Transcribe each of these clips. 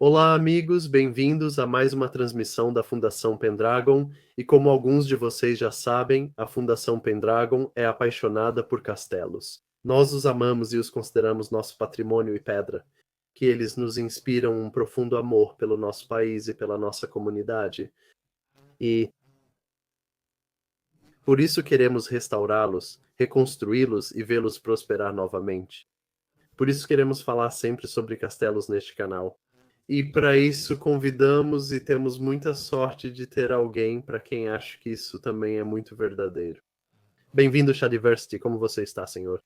Olá, amigos, bem-vindos a mais uma transmissão da Fundação Pendragon. E como alguns de vocês já sabem, a Fundação Pendragon é apaixonada por castelos. Nós os amamos e os consideramos nosso patrimônio e pedra, que eles nos inspiram um profundo amor pelo nosso país e pela nossa comunidade. E por isso queremos restaurá-los, reconstruí-los e vê-los prosperar novamente. Por isso queremos falar sempre sobre castelos neste canal. E para isso convidamos e temos muita sorte de ter alguém para quem acho que isso também é muito verdadeiro. Bem-vindo, Chadiversity. Como você está, senhor?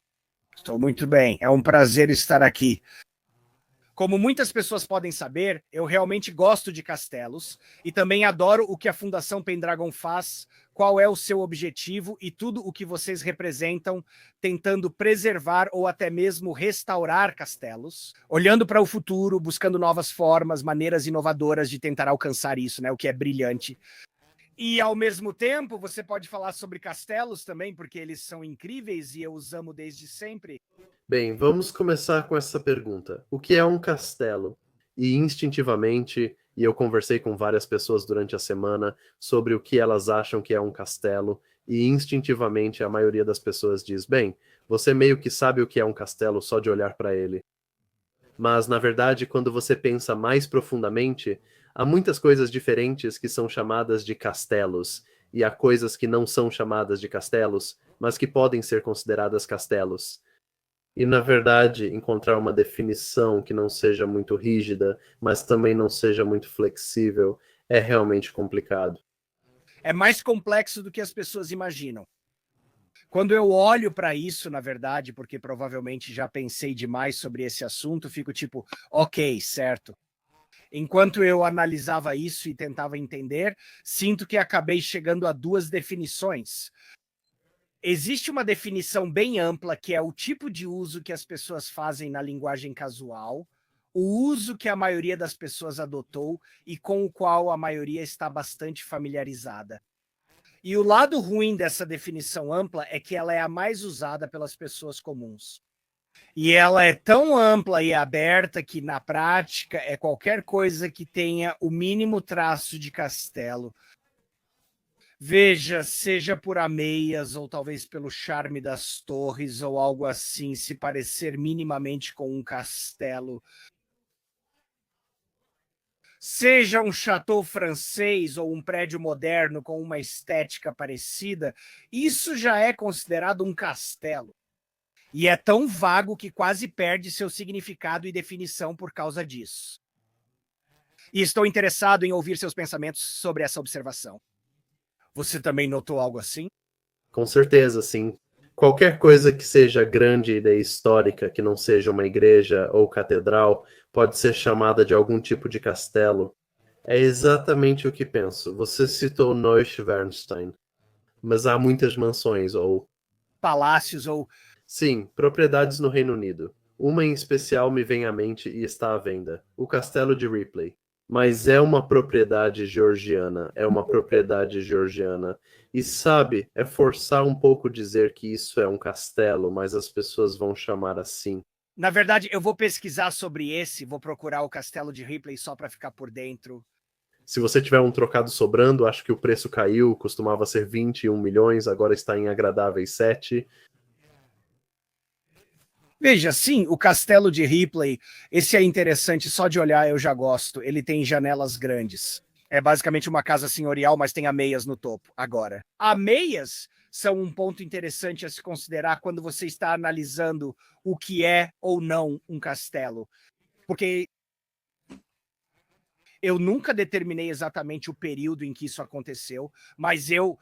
Estou muito bem. É um prazer estar aqui. Como muitas pessoas podem saber, eu realmente gosto de castelos e também adoro o que a Fundação Pendragon faz, qual é o seu objetivo e tudo o que vocês representam, tentando preservar ou até mesmo restaurar castelos, olhando para o futuro, buscando novas formas, maneiras inovadoras de tentar alcançar isso, né? O que é brilhante. E, ao mesmo tempo, você pode falar sobre castelos também, porque eles são incríveis e eu os amo desde sempre. Bem, vamos começar com essa pergunta. O que é um castelo? E instintivamente, e eu conversei com várias pessoas durante a semana sobre o que elas acham que é um castelo, e instintivamente a maioria das pessoas diz: bem, você meio que sabe o que é um castelo só de olhar para ele. Mas, na verdade, quando você pensa mais profundamente, há muitas coisas diferentes que são chamadas de castelos, e há coisas que não são chamadas de castelos, mas que podem ser consideradas castelos. E, na verdade, encontrar uma definição que não seja muito rígida, mas também não seja muito flexível, é realmente complicado. É mais complexo do que as pessoas imaginam. Quando eu olho para isso, na verdade, porque provavelmente já pensei demais sobre esse assunto, fico tipo, ok, certo. Enquanto eu analisava isso e tentava entender, sinto que acabei chegando a duas definições. Existe uma definição bem ampla, que é o tipo de uso que as pessoas fazem na linguagem casual, o uso que a maioria das pessoas adotou e com o qual a maioria está bastante familiarizada. E o lado ruim dessa definição ampla é que ela é a mais usada pelas pessoas comuns. E ela é tão ampla e aberta que, na prática, é qualquer coisa que tenha o mínimo traço de castelo. Veja, seja por ameias ou talvez pelo charme das torres ou algo assim, se parecer minimamente com um castelo. Seja um chateau francês ou um prédio moderno com uma estética parecida, isso já é considerado um castelo. E é tão vago que quase perde seu significado e definição por causa disso. E estou interessado em ouvir seus pensamentos sobre essa observação. Você também notou algo assim? Com certeza, sim. Qualquer coisa que seja grande e histórica, que não seja uma igreja ou catedral, pode ser chamada de algum tipo de castelo. É exatamente o que penso. Você citou Neuschwanstein, mas há muitas mansões, ou... Palácios ou... Sim, propriedades no Reino Unido. Uma em especial me vem à mente e está à venda: o Castelo de Ripley. Mas é uma propriedade georgiana, é uma propriedade georgiana. E sabe, é forçar um pouco dizer que isso é um castelo, mas as pessoas vão chamar assim. Na verdade, eu vou pesquisar sobre esse, vou procurar o Castelo de Ripley só para ficar por dentro. Se você tiver um trocado sobrando, acho que o preço caiu, costumava ser 21 milhões, agora está em agradáveis 7. Veja, sim, o Castelo de Ripley, esse é interessante, só de olhar eu já gosto. Ele tem janelas grandes. É basicamente uma casa senhorial, mas tem ameias no topo. Agora, ameias são um ponto interessante a se considerar quando você está analisando o que é ou não um castelo. Porque eu nunca determinei exatamente o período em que isso aconteceu, mas eu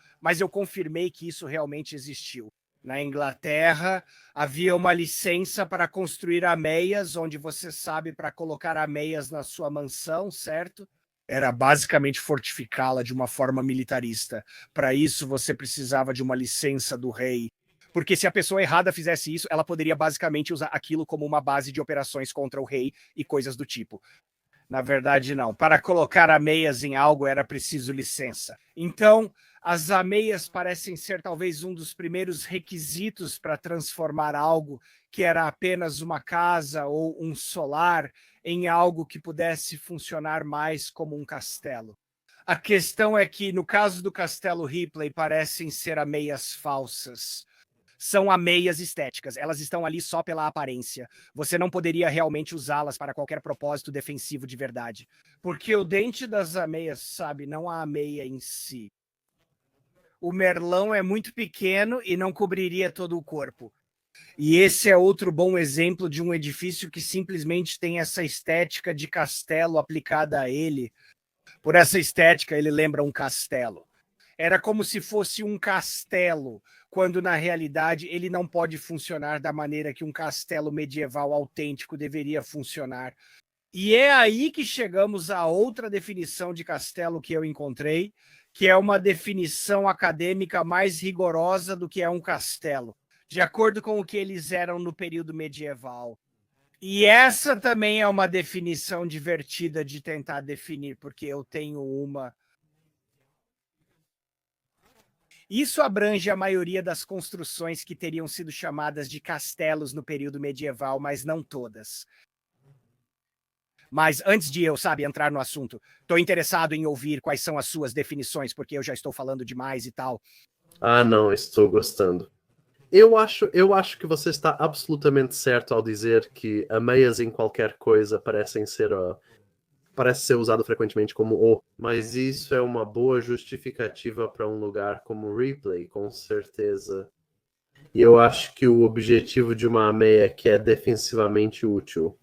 confirmei que isso realmente existiu. Na Inglaterra, havia uma licença para construir ameias, onde você sabe para colocar ameias na sua mansão, certo? Era basicamente fortificá-la de uma forma militarista. Para isso, você precisava de uma licença do rei. Porque se a pessoa errada fizesse isso, ela poderia basicamente usar aquilo como uma base de operações contra o rei e coisas do tipo. Na verdade, não. Para colocar ameias em algo era preciso licença. Então, as ameias parecem ser talvez um dos primeiros requisitos para transformar algo que era apenas uma casa ou um solar em algo que pudesse funcionar mais como um castelo. A questão é que, no caso do Castelo Ripley, parecem ser ameias falsas. São ameias estéticas, elas estão ali só pela aparência. Você não poderia realmente usá-las para qualquer propósito defensivo de verdade. Porque o dente das ameias, sabe, não a ameia em si. O merlão é muito pequeno e não cobriria todo o corpo. E esse é outro bom exemplo de um edifício que simplesmente tem essa estética de castelo aplicada a ele. Por essa estética, ele lembra um castelo. Era como se fosse um castelo, quando na realidade ele não pode funcionar da maneira que um castelo medieval autêntico deveria funcionar. E é aí que chegamos a outra definição de castelo que eu encontrei, que é uma definição acadêmica mais rigorosa do que é um castelo, de acordo com o que eles eram no período medieval. E essa também é uma definição divertida de tentar definir, porque eu tenho uma. Isso abrange a maioria das construções que teriam sido chamadas de castelos no período medieval, mas não todas. Mas antes de eu, entrar no assunto, estou interessado em ouvir quais são as suas definições, porque eu já estou falando demais e tal. Ah, não, estou gostando. Eu acho que você está absolutamente certo ao dizer que ameias em qualquer coisa parece ser usado frequentemente como o, mas isso é uma boa justificativa para um lugar como Ripley, com certeza. E eu acho que o objetivo de uma ameia é que é defensivamente útil.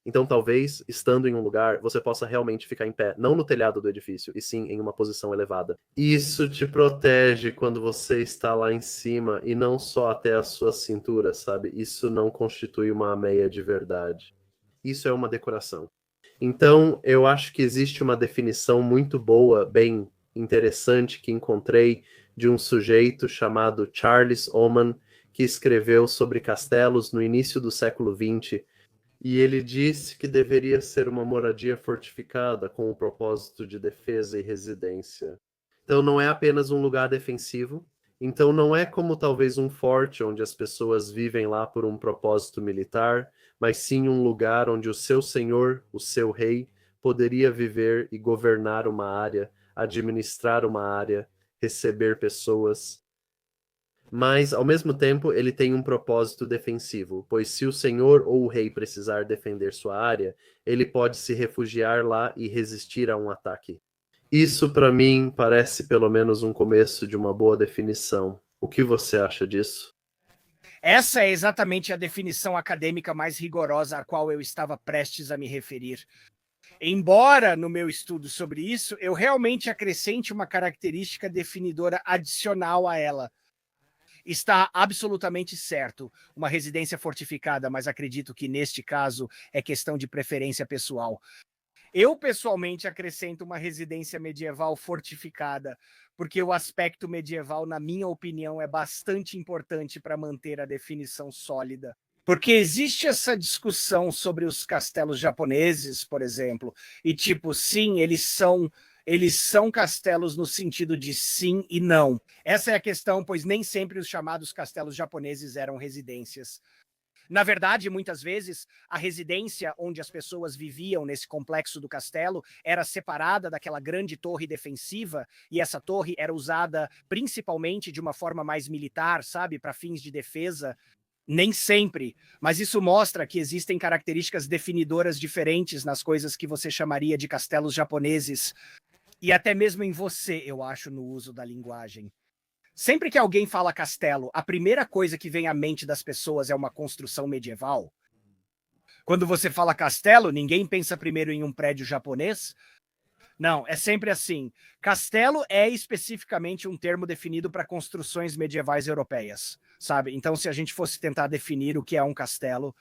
Então, talvez, estando em um lugar, você possa realmente ficar em pé, não no telhado do edifício, e sim em uma posição elevada. Isso te protege quando você está lá em cima, e não só até a sua cintura, sabe? Isso não constitui uma ameia de verdade. Isso é uma decoração. Então, eu acho que existe uma definição muito boa, bem interessante, que encontrei de um sujeito chamado Charles Oman, que escreveu sobre castelos no início do século XX, e ele disse que deveria ser uma moradia fortificada com o propósito de defesa e residência. Então não é apenas um lugar defensivo, então não é como talvez um forte onde as pessoas vivem lá por um propósito militar, mas sim um lugar onde o seu senhor, o seu rei, poderia viver e governar uma área, administrar uma área, receber pessoas. Mas, ao mesmo tempo, ele tem um propósito defensivo, pois se o senhor ou o rei precisar defender sua área, ele pode se refugiar lá e resistir a um ataque. Isso, para mim, parece pelo menos um começo de uma boa definição. O que você acha disso? Essa é exatamente a definição acadêmica mais rigorosa a qual eu estava prestes a me referir. Embora, no meu estudo sobre isso, eu realmente acrescente uma característica definidora adicional a ela. Está absolutamente certo, uma residência fortificada, mas acredito que neste caso é questão de preferência pessoal. Eu, pessoalmente, acrescento uma residência medieval fortificada, porque o aspecto medieval, na minha opinião, é bastante importante para manter a definição sólida. Porque existe essa discussão sobre os castelos japoneses, por exemplo, e tipo, sim, eles são castelos no sentido de sim e não. Essa é a questão, pois nem sempre os chamados castelos japoneses eram residências. Na verdade, muitas vezes, a residência onde as pessoas viviam nesse complexo do castelo era separada daquela grande torre defensiva, e essa torre era usada principalmente de uma forma mais militar, sabe, para fins de defesa. Nem sempre, mas isso mostra que existem características definidoras diferentes nas coisas que você chamaria de castelos japoneses, e até mesmo em você, eu acho, no uso da linguagem. Sempre que alguém fala castelo, a primeira coisa que vem à mente das pessoas é uma construção medieval. Quando você fala castelo, ninguém pensa primeiro em um prédio japonês. Não, é sempre assim. Castelo é especificamente um termo definido para construções medievais europeias, sabe? Então, se a gente fosse tentar definir o que é um castelo,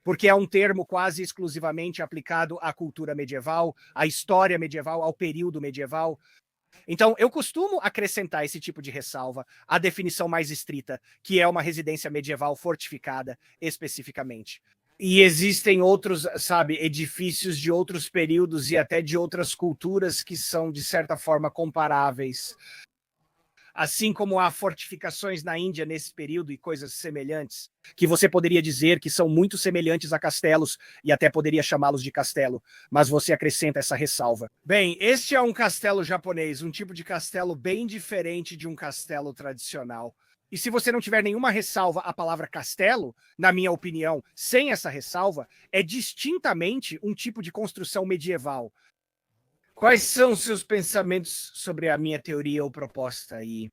porque é um termo quase exclusivamente aplicado à cultura medieval, à história medieval, ao período medieval. Então, eu costumo acrescentar esse tipo de ressalva à definição mais estrita, que é uma residência medieval fortificada, especificamente. E existem outros, sabe, edifícios de outros períodos e até de outras culturas que são, de certa forma, comparáveis. assim como há fortificações na Índia nesse período e coisas semelhantes, que você poderia dizer que são muito semelhantes a castelos e até poderia chamá-los de castelo, mas você acrescenta essa ressalva. Bem, este é um castelo japonês, um tipo de castelo bem diferente de um castelo tradicional. E se você não tiver nenhuma ressalva à palavra castelo, na minha opinião, sem essa ressalva, é distintamente um tipo de construção medieval. Quais são seus pensamentos sobre a minha teoria ou proposta aí?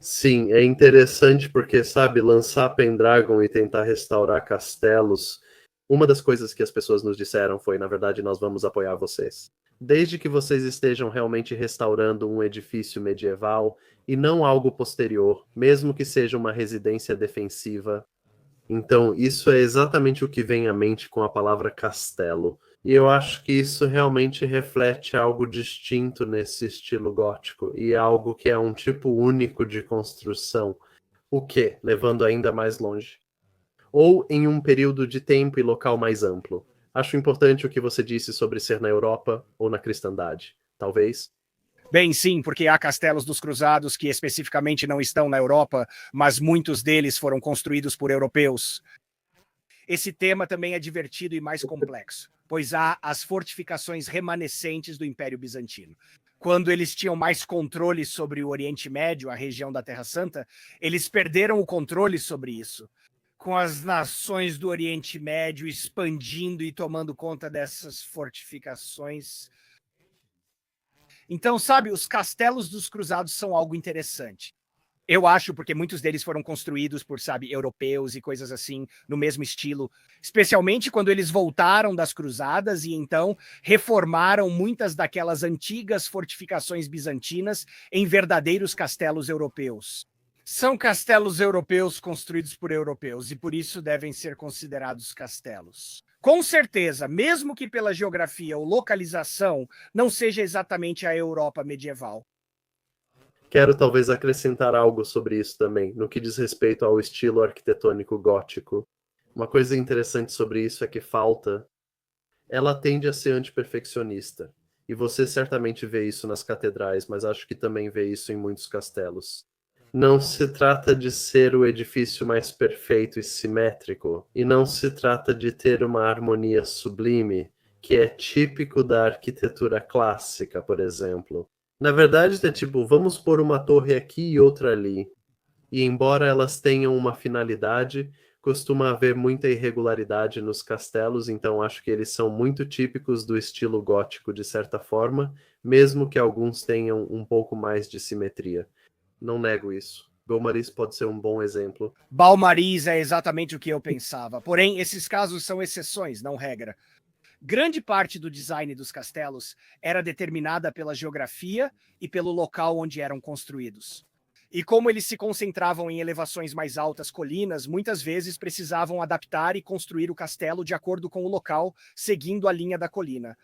Sim, é interessante porque, sabe, lançar Pendragon e tentar restaurar castelos. Uma das coisas que as pessoas nos disseram foi, na verdade, nós vamos apoiar vocês. Desde que vocês estejam realmente restaurando um edifício medieval e não algo posterior, mesmo que seja uma residência defensiva. Então, isso é exatamente o que vem à mente com a palavra castelo. E eu acho que isso realmente reflete algo distinto nesse estilo gótico e algo que é um tipo único de construção. O que, levando ainda mais longe? Ou em um período de tempo e local mais amplo. Acho importante o que você disse sobre ser na Europa ou na cristandade. Talvez. Bem, sim, porque há castelos dos cruzados que especificamente não estão na Europa, mas muitos deles foram construídos por europeus. Esse tema também é divertido e mais complexo, pois há as fortificações remanescentes do Império Bizantino. Quando eles tinham mais controle sobre o Oriente Médio, a região da Terra Santa, eles perderam o controle sobre isso, com as nações do Oriente Médio expandindo e tomando conta dessas fortificações. Então, sabe, os castelos dos cruzados são algo interessante. Eu acho, porque muitos deles foram construídos por, sabe, europeus e coisas assim, no mesmo estilo, especialmente quando eles voltaram das cruzadas e então reformaram muitas daquelas antigas fortificações bizantinas em verdadeiros castelos europeus. São castelos europeus construídos por europeus e por isso devem ser considerados castelos. Com certeza, mesmo que pela geografia ou localização não seja exatamente a Europa medieval. Quero talvez acrescentar algo sobre isso também, no que diz respeito ao estilo arquitetônico gótico. Uma coisa interessante sobre isso é que falta. Ela tende a ser antiperfeccionista. E você certamente vê isso nas catedrais, mas acho que também vê isso em muitos castelos. Não se trata de ser o edifício mais perfeito e simétrico, e não se trata de ter uma harmonia sublime, que é típico da arquitetura clássica, por exemplo. Na verdade, é tipo, vamos pôr uma torre aqui e outra ali. E embora elas tenham uma finalidade, costuma haver muita irregularidade nos castelos, então acho que eles são muito típicos do estilo gótico de certa forma, mesmo que alguns tenham um pouco mais de simetria. Não nego isso. Belmaris pode ser um bom exemplo. Balmaris é exatamente o que eu pensava. Porém, esses casos são exceções, não regra. Grande parte do design dos castelos era determinada pela geografia e pelo local onde eram construídos. E como eles se concentravam em elevações mais altas, colinas, muitas vezes precisavam adaptar e construir o castelo de acordo com o local, seguindo a linha da colina.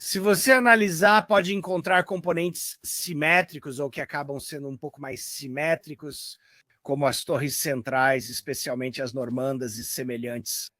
Se você analisar, pode encontrar componentes simétricos ou que acabam sendo um pouco mais simétricos, como as torres centrais, especialmente as normandas e semelhantes.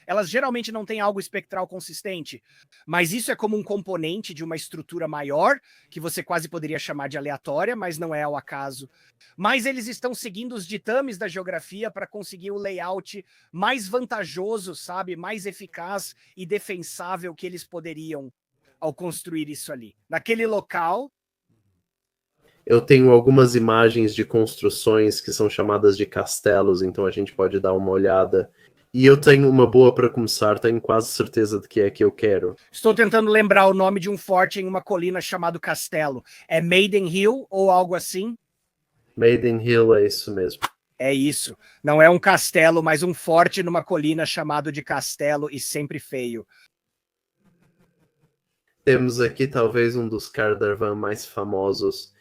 Elas geralmente não têm algo espectral consistente, mas isso é como um componente de uma estrutura maior, que você quase poderia chamar de aleatória, mas não é ao acaso. Mas eles estão seguindo os ditames da geografia para conseguir o layout mais vantajoso, sabe, mais eficaz e defensável que eles poderiam ao construir isso ali. Naquele local. Eu tenho algumas imagens de construções que são chamadas de castelos, então a gente pode dar uma olhada. E eu tenho uma boa para começar, tenho quase certeza de que é que eu quero. Estou tentando lembrar o nome de um forte em uma colina chamado Castelo. É Maiden Hill ou algo assim? Maiden Hill é isso mesmo. É isso. Não é um castelo, mas um forte numa colina chamado de Castelo e sempre feio. Temos aqui talvez um dos Cardarvan mais famosos.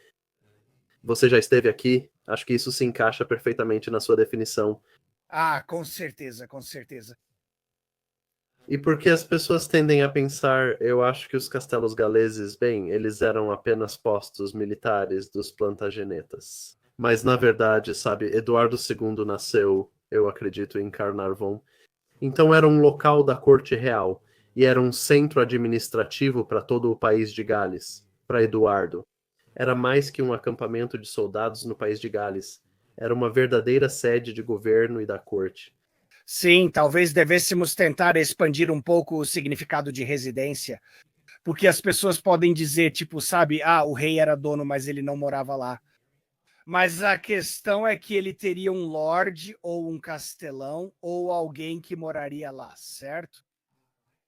Você já esteve aqui? Acho que isso se encaixa perfeitamente na sua definição. Ah, com certeza, com certeza. E porque as pessoas tendem a pensar, eu acho que os castelos galeses, bem, eles eram apenas postos militares dos Plantagenetas. Mas na verdade, sabe, Eduardo II nasceu, eu acredito, em Carnarvon. Então era um local da corte real e era um centro administrativo para todo o país de Gales, para Eduardo. Era mais que um acampamento de soldados no país de Gales. Era uma verdadeira sede de governo e da corte. Sim, talvez devêssemos tentar expandir um pouco o significado de residência, porque as pessoas podem dizer, tipo, sabe, o rei era dono, mas ele não morava lá. Mas a questão é que ele teria um lorde ou um castelão ou alguém que moraria lá, certo?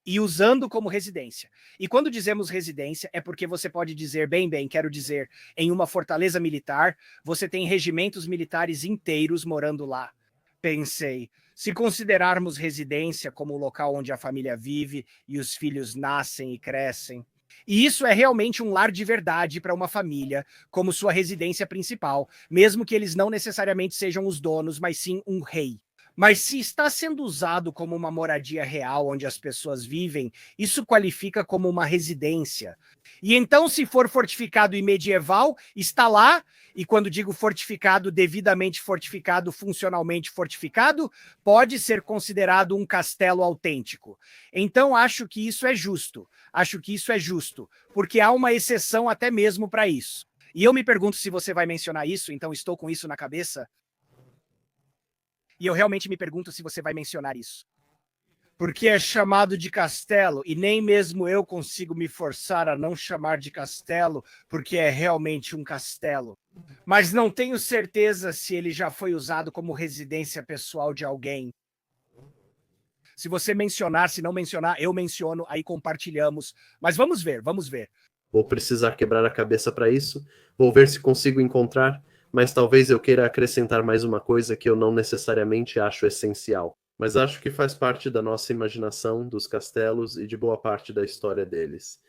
E usando como residência. E quando dizemos residência, é porque você pode dizer, quero dizer, em uma fortaleza militar, você tem regimentos militares inteiros morando lá. Pensei, se considerarmos residência como o local onde a família vive e os filhos nascem e crescem, e isso é realmente um lar de verdade para uma família, como sua residência principal, mesmo que eles não necessariamente sejam os donos, mas sim um rei. Mas se está sendo usado como uma moradia real onde as pessoas vivem, isso qualifica como uma residência. E então, se for fortificado e medieval, está lá, e quando digo fortificado, devidamente fortificado, funcionalmente fortificado, pode ser considerado um castelo autêntico. Então, acho que isso é justo. Acho que isso é justo, porque há uma exceção até mesmo para isso. E eu me pergunto se você vai mencionar isso, então estou com isso na cabeça. E eu realmente me pergunto se você vai mencionar isso. Porque é chamado de castelo, e nem mesmo eu consigo me forçar a não chamar de castelo, porque é realmente um castelo. Mas não tenho certeza se ele já foi usado como residência pessoal de alguém. Se você mencionar, se não mencionar, eu menciono, aí compartilhamos. Mas vamos ver, vamos ver. Vou precisar quebrar a cabeça para isso. Vou ver se consigo encontrar, mas talvez eu queira acrescentar mais uma coisa que eu não necessariamente acho essencial. Mas acho que faz parte da nossa imaginação, dos castelos e de boa parte da história deles.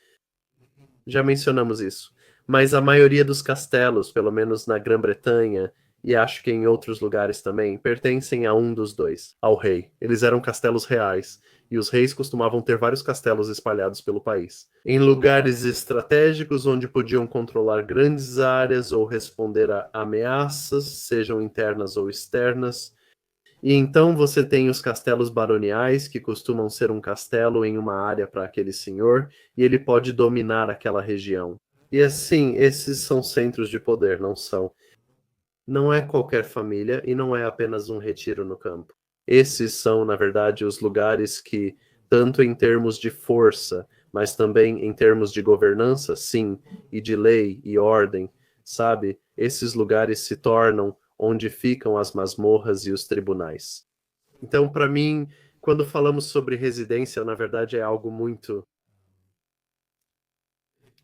Já mencionamos isso. Mas a maioria dos castelos, pelo menos na Grã-Bretanha, e acho que em outros lugares também, pertencem a um dos dois, ao rei. Eles eram castelos reais, e os reis costumavam ter vários castelos espalhados pelo país. Em lugares estratégicos onde podiam controlar grandes áreas ou responder a ameaças, sejam internas ou externas. E então você tem os castelos baroniais, que costumam ser um castelo em uma área para aquele senhor, e ele pode dominar aquela região. E assim, esses são centros de poder, não são? Não é qualquer família e não é apenas um retiro no campo. Esses são, na verdade, os lugares que, tanto em termos de força, mas também em termos de governança, sim, e de lei e ordem, sabe? Esses lugares se tornam onde ficam as masmorras e os tribunais. Então, para mim, quando falamos sobre residência, na verdade é algo muito.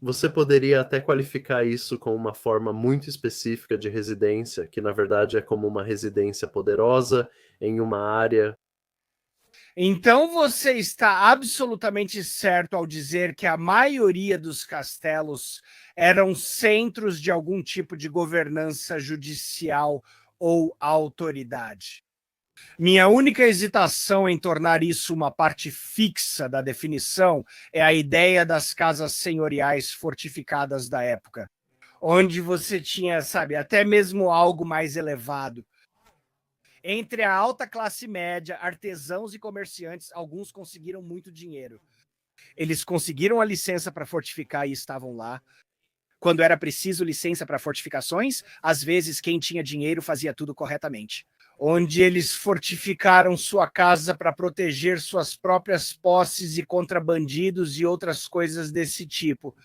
Você poderia até qualificar isso com uma forma muito específica de residência, que na verdade é como uma residência poderosa em uma área. Então você está absolutamente certo ao dizer que a maioria dos castelos eram centros de algum tipo de governança judicial ou autoridade. Minha única hesitação em tornar isso uma parte fixa da definição é a ideia das casas senhoriais fortificadas da época, onde você tinha, sabe, até mesmo algo mais elevado. Entre a alta classe média, artesãos e comerciantes, alguns conseguiram muito dinheiro. Eles conseguiram a licença para fortificar e estavam lá. Quando era preciso licença para fortificações, às vezes quem tinha dinheiro fazia tudo corretamente. Onde eles fortificaram sua casa para proteger suas próprias posses e contra bandidos e outras coisas desse tipo.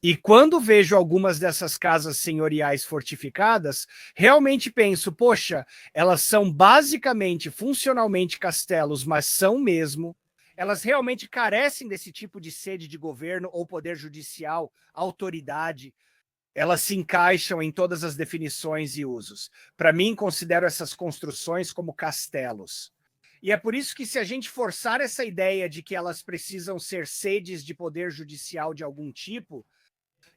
E quando vejo algumas dessas casas senhoriais fortificadas, realmente penso, poxa, elas são basicamente, funcionalmente castelos, mas são mesmo. Elas realmente carecem desse tipo de sede de governo ou poder judicial, autoridade. Elas se encaixam em todas as definições e usos. Para mim, considero essas construções como castelos. E é por isso que, se a gente forçar essa ideia de que elas precisam ser sedes de poder judicial de algum tipo,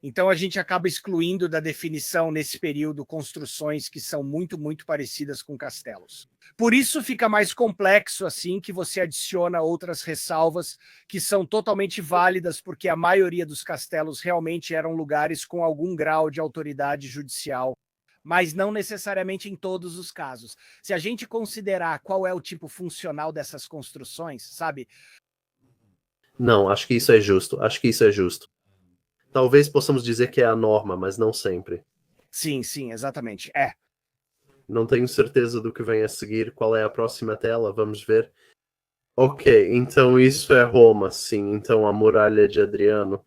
então a gente acaba excluindo da definição nesse período construções que são muito, muito parecidas com castelos. Por isso fica mais complexo assim que você adiciona outras ressalvas que são totalmente válidas, porque a maioria dos castelos realmente eram lugares com algum grau de autoridade judicial, mas não necessariamente em todos os casos. Se a gente considerar qual é o tipo funcional dessas construções, sabe? Não, acho que isso é justo. Acho que isso é justo. Talvez possamos dizer que é a norma, mas não sempre. Sim, exatamente. Não tenho certeza do que vem a seguir. Qual é a próxima tela? Vamos ver. Ok, então isso é Roma, sim. Então a muralha de Adriano.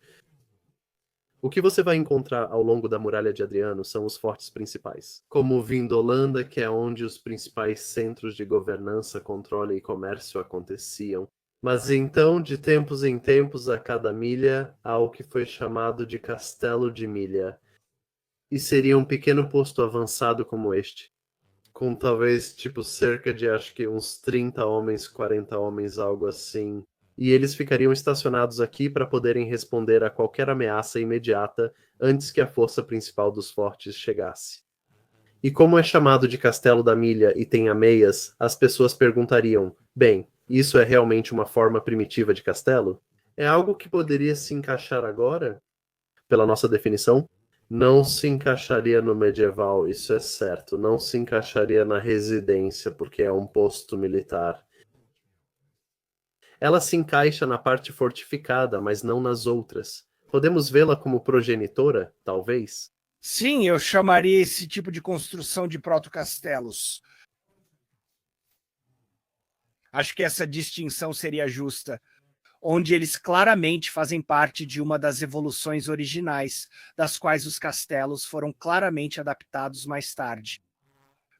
O que você vai encontrar ao longo da muralha de Adriano são os fortes principais, como Vindolanda, que é onde os principais centros de governança, controle e comércio aconteciam. Mas então, de tempos em tempos, a cada milha, há o que foi chamado de Castelo de Milha. E seria um pequeno posto avançado como este, com talvez tipo cerca de acho que uns 30 homens, 40 homens, algo assim. E eles ficariam estacionados aqui para poderem responder a qualquer ameaça imediata antes que a força principal dos fortes chegasse. E como é chamado de Castelo da Milha e tem ameias, as pessoas perguntariam: bem, isso é realmente uma forma primitiva de castelo? É algo que poderia se encaixar agora? Pela nossa definição, não se encaixaria no medieval, isso é certo. Não se encaixaria na residência, porque é um posto militar. Ela se encaixa na parte fortificada, mas não nas outras. Podemos vê-la como progenitora, talvez? Sim, eu chamaria esse tipo de construção de protocastelos. Acho que essa distinção seria justa, onde eles claramente fazem parte de uma das evoluções originais, das quais os castelos foram claramente adaptados mais tarde.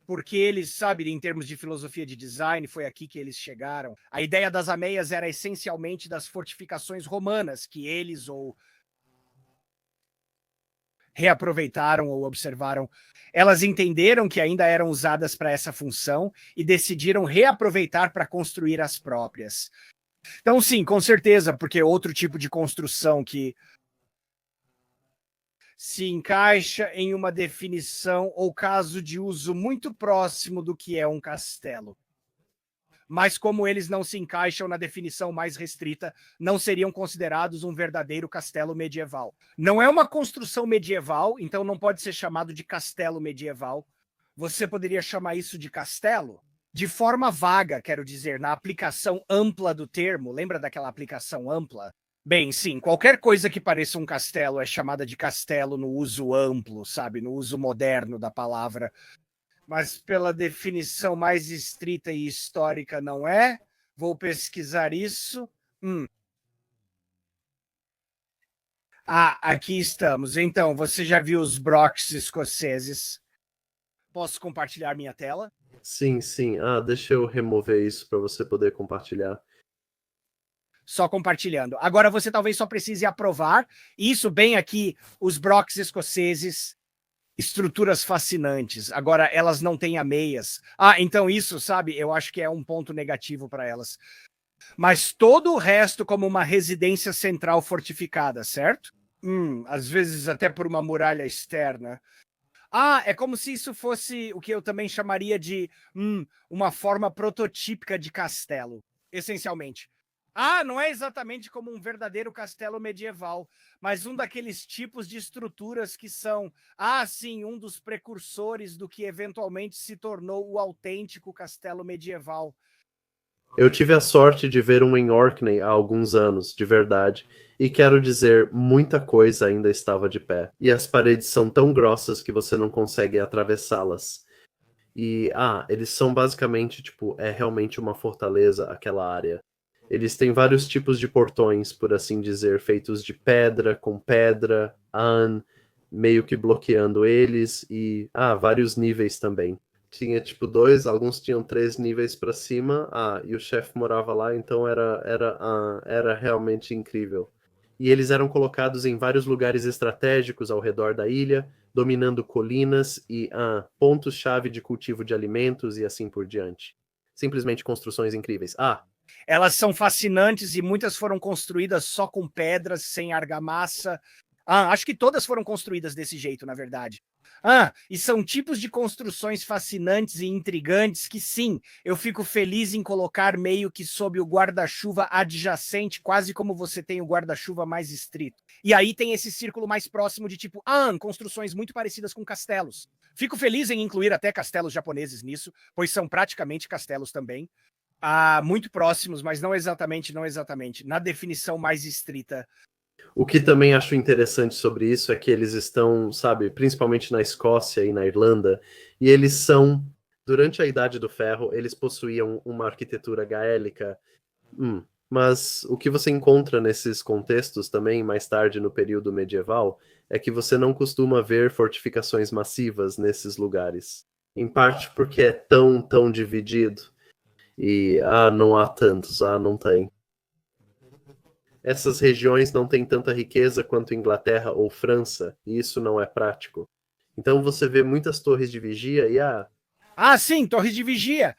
Porque eles, sabe, em termos de filosofia de design, foi aqui que eles chegaram. A ideia das ameias era essencialmente das fortificações romanas, que eles ou reaproveitaram ou observaram. Elas entenderam que ainda eram usadas para essa função e decidiram reaproveitar para construir as próprias. Então, sim, com certeza, porque outro tipo de construção que se encaixa em uma definição ou caso de uso muito próximo do que é um castelo. Mas como eles não se encaixam na definição mais restrita, não seriam considerados um verdadeiro castelo medieval. Não é uma construção medieval, então não pode ser chamado de castelo medieval. Você poderia chamar isso de castelo? De forma vaga, quero dizer, na aplicação ampla do termo. Lembra daquela aplicação ampla? Bem, sim, qualquer coisa que pareça um castelo é chamada de castelo no uso amplo, sabe? No uso moderno da palavra. Mas pela definição mais estrita e histórica não é. Vou pesquisar isso. Aqui estamos. Então, você já viu os Brocks escoceses? Posso compartilhar minha tela? Sim, sim. Deixa eu remover isso para você poder compartilhar. Só compartilhando. Agora você talvez só precise aprovar. Isso bem aqui, os Brocks escoceses, estruturas fascinantes. Agora elas não têm ameias. Então isso, sabe, eu acho que é um ponto negativo para elas. Mas todo o resto como uma residência central fortificada, certo? Às vezes até por uma muralha externa. É como se isso fosse o que eu também chamaria de uma forma prototípica de castelo, essencialmente. Não é exatamente como um verdadeiro castelo medieval, mas um daqueles tipos de estruturas que são, sim, um dos precursores do que eventualmente se tornou o autêntico castelo medieval. Eu tive a sorte de ver um em Orkney há alguns anos, de verdade, e quero dizer, muita coisa ainda estava de pé. E as paredes são tão grossas que você não consegue atravessá-las. E, eles são basicamente, tipo, é realmente uma fortaleza aquela área. Eles têm vários tipos de portões, por assim dizer, feitos de pedra, com pedra, meio que bloqueando eles, e, vários níveis também. Tinha tipo dois, alguns tinham 3 níveis para cima, e o chefe morava lá, então era realmente incrível. E eles eram colocados em vários lugares estratégicos ao redor da ilha, dominando colinas e pontos-chave de cultivo de alimentos e assim por diante. Simplesmente construções incríveis. Elas são fascinantes e muitas foram construídas só com pedras, sem argamassa. Acho que todas foram construídas desse jeito, na verdade. E são tipos de construções fascinantes e intrigantes que, sim, eu fico feliz em colocar meio que sob o guarda-chuva adjacente, quase como você tem o guarda-chuva mais estrito. E aí tem esse círculo mais próximo de tipo, construções muito parecidas com castelos. Fico feliz em incluir até castelos japoneses nisso, pois são praticamente castelos também. Muito próximos, mas não exatamente. Na definição mais estrita O que também acho interessante sobre isso é que eles estão, sabe, principalmente na Escócia e na Irlanda, e eles são, durante a Idade do Ferro, eles possuíam uma arquitetura gaélica. Mas o que você encontra nesses contextos também, mais tarde no período medieval, é que você não costuma ver fortificações massivas nesses lugares. Em parte porque é tão dividido. E, não há tantos, não tem. Essas regiões não têm tanta riqueza quanto Inglaterra ou França, e isso não é prático. Então você vê muitas torres de vigia e, sim, torres de vigia.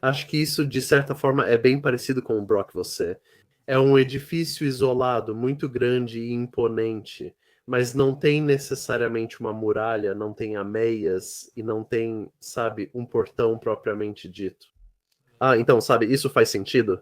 acho que isso, de certa forma, é bem parecido com o Brock você. É um edifício isolado, muito grande e imponente, mas não tem necessariamente uma muralha, não tem ameias e não tem, sabe, um portão propriamente dito. Então, sabe, isso faz sentido?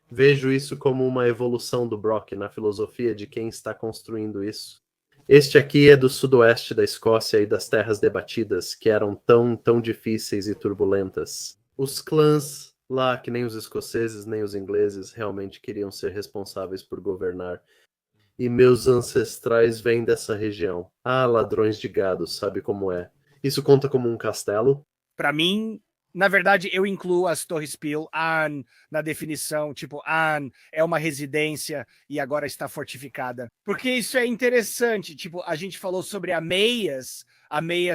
Vejo isso como uma evolução do Brock na filosofia de quem está construindo isso. Este aqui é do sudoeste da Escócia e das terras debatidas, que eram tão difíceis e turbulentas. Os clãs lá, que nem os escoceses nem os ingleses, realmente queriam ser responsáveis por governar. E meus ancestrais vêm dessa região. Ladrões de gado, sabe como é. Isso conta como um castelo? Para mim, na verdade, eu incluo as Torres Peel na definição, tipo, é uma residência e agora está fortificada. Porque isso é interessante, tipo, a gente falou sobre ameias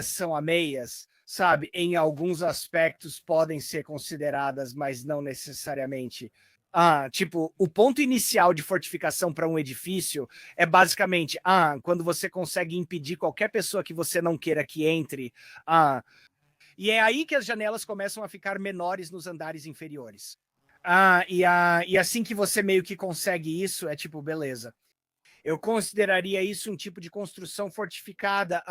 são ameias, sabe? Em alguns aspectos podem ser consideradas, mas não necessariamente. Tipo, o ponto inicial de fortificação para um edifício é basicamente, quando você consegue impedir qualquer pessoa que você não queira que entre, e é aí que as janelas começam a ficar menores nos andares inferiores. E assim que você meio que consegue isso, é tipo, beleza. Eu consideraria isso um tipo de construção fortificada,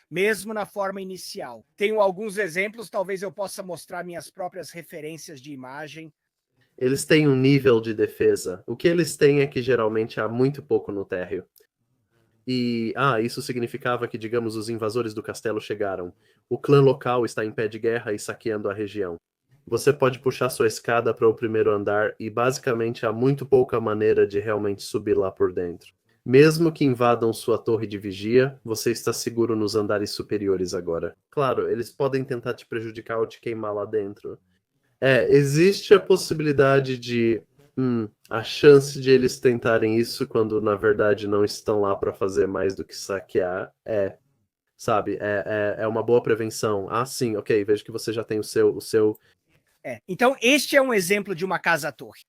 mesmo na forma inicial. Tenho alguns exemplos, talvez eu possa mostrar minhas próprias referências de imagem. Eles têm um nível de defesa. O que eles têm é que geralmente há muito pouco no térreo. E, isso significava que, digamos, os invasores do castelo chegaram. O clã local está em pé de guerra e saqueando a região. Você pode puxar sua escada para o primeiro andar e basicamente há muito pouca maneira de realmente subir lá por dentro. Mesmo que invadam sua torre de vigia, você está seguro nos andares superiores agora. Claro, eles podem tentar te prejudicar ou te queimar lá dentro. Existe a possibilidade de a chance de eles tentarem isso quando na verdade não estão lá para fazer mais do que saquear sabe, é uma boa prevenção. Sim, ok, vejo que você já tem o seu. Então, este é um exemplo de uma casa-torre.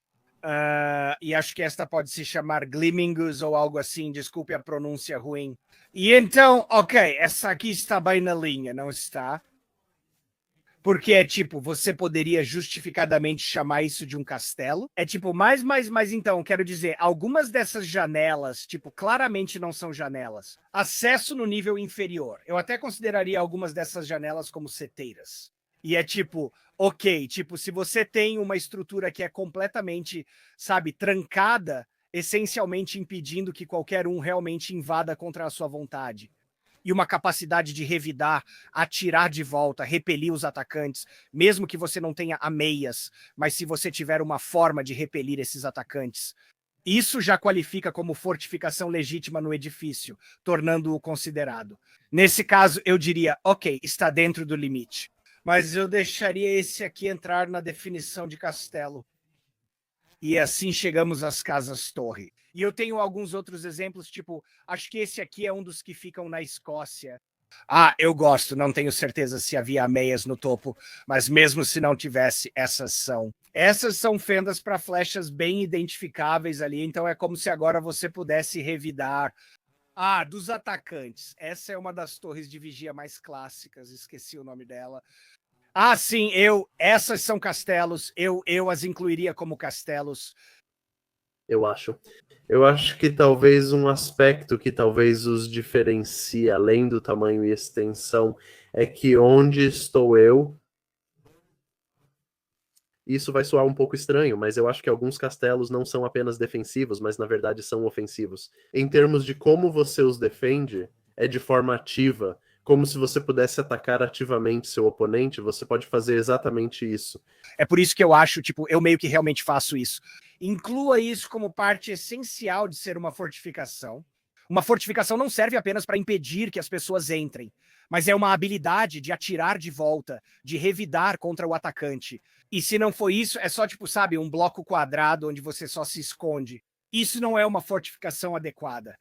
E acho que esta pode se chamar Glimmingus ou algo assim, desculpe a pronúncia ruim. E então, ok, essa aqui está bem na linha, não está? Porque é tipo, você poderia justificadamente chamar isso de um castelo. É tipo, mas então, quero dizer, algumas dessas janelas, tipo, claramente não são janelas. Acesso no nível inferior. Eu até consideraria algumas dessas janelas como seteiras. E é tipo, ok, tipo, se você tem uma estrutura que é completamente, sabe, trancada, essencialmente impedindo que qualquer um realmente invada contra a sua vontade, e uma capacidade de revidar, atirar de volta, repelir os atacantes, mesmo que você não tenha ameias, mas se você tiver uma forma de repelir esses atacantes, isso já qualifica como fortificação legítima no edifício, tornando-o considerado. Nesse caso, eu diria, ok, está dentro do limite. Mas eu deixaria esse aqui entrar na definição de castelo. E assim chegamos às casas-torre. E eu tenho alguns outros exemplos, tipo, acho que esse aqui é um dos que ficam na Escócia. Eu gosto, não tenho certeza se havia ameias no topo, mas mesmo se não tivesse, essas são. Essas são fendas para flechas bem identificáveis ali, então é como se agora você pudesse revidar. Dos atacantes. Essa é uma das torres de vigia mais clássicas, esqueci o nome dela. Sim, essas são castelos, eu as incluiria como castelos. Eu acho que talvez um aspecto que talvez os diferencie, além do tamanho e extensão, é que onde estou eu. Isso vai soar um pouco estranho, mas eu acho que alguns castelos não são apenas defensivos, mas na verdade são ofensivos. Em termos de como você os defende, é de forma ativa. Como se você pudesse atacar ativamente seu oponente, você pode fazer exatamente isso. É por isso que eu acho, tipo, eu meio que realmente faço isso. Inclua isso como parte essencial de ser uma fortificação. Uma fortificação não serve apenas para impedir que as pessoas entrem, mas é uma habilidade de atirar de volta, de revidar contra o atacante. E se não for isso, é só, tipo, sabe, um bloco quadrado onde você só se esconde. Isso não é uma fortificação adequada.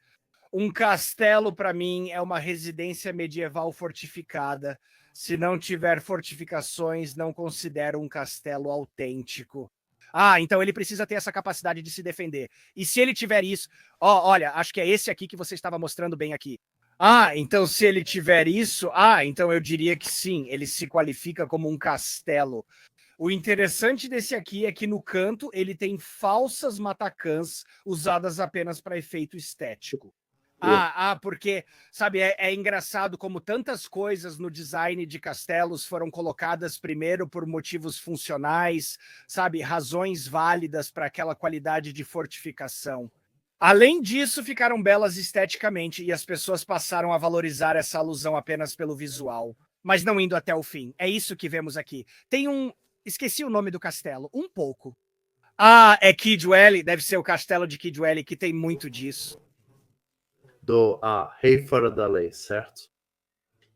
Um castelo, para mim, é uma residência medieval fortificada. Se não tiver fortificações, não considero um castelo autêntico. Ah, então ele precisa ter essa capacidade de se defender. E se ele tiver isso, olha, acho que é esse aqui que você estava mostrando bem aqui. Ah, então se ele tiver isso, então eu diria que sim, ele se qualifica como um castelo. O interessante desse aqui é que no canto ele tem falsas matacãs usadas apenas para efeito estético. Porque, sabe, é engraçado como tantas coisas no design de castelos foram colocadas primeiro por motivos funcionais, sabe, razões válidas para aquela qualidade de fortificação. Além disso, ficaram belas esteticamente e as pessoas passaram a valorizar essa alusão apenas pelo visual, mas não indo até o fim. É isso que vemos aqui. Tem um... Esqueci o nome do castelo, um pouco. É Kidwell, deve ser o castelo de Kidwell, que tem muito disso. Do Rei Fora da Lei, certo?